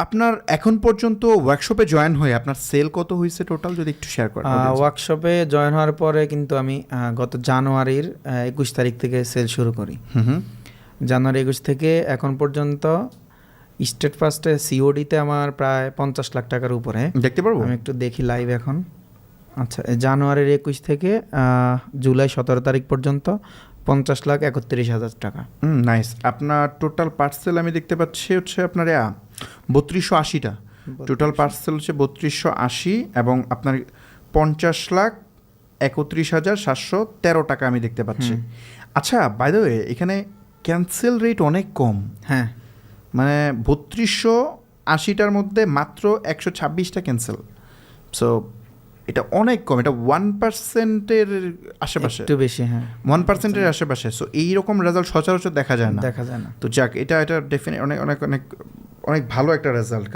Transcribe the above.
আপনার এখন পর্যন্ত ওয়ার্কশপে জয়েন হয়ে আপনার সেল কত হয়েছে টোটাল, যদি একটু শেয়ার করেন? ওয়ার্কশপে জয়েন হওয়ার পরে কিন্তু আমি গত জানুয়ারির 21 তারিখ থেকে সেল শুরু করি। জানুয়ারি 21 থেকে এখন পর্যন্ত স্টেট ফার্স্টে সিওডিতে আমার প্রায় 50 লাখ টাকার উপরে। দেখতে পারবো? আমি একটু দেখি লাইভ এখন। আচ্ছা, জানুয়ারির 21 থেকে জুলাই 17 তারিখ পর্যন্ত 50,31,000 টাকা। নাইস। আপনার টোটাল পার্সেল আমি দেখতে পাচ্ছি হচ্ছে আপনার 3280টা। টোটাল পার্সেল হচ্ছে 3280 এবং আপনার 50,31,713 টাকা আমি দেখতে পাচ্ছি। আচ্ছা, বাই দ্য ওয়ে এখানে ক্যান্সেল রেট অনেক কম। হ্যাঁ, মানে 3280টার মধ্যে মাত্র 126টা ক্যান্সেল। সো এটা অনেক কম, এটা 1%-এর আশেপাশে, একটু বেশি। হ্যাঁ, 1%-এর আশেপাশে। সো এইরকম রেজাল্ট সচরাচর দেখা যায় না। দেখা যায় না। তো যাক, এটা ডেফিনেট অনেক অনেক অনেক অনেক ভালো একটা রেজাল্ট।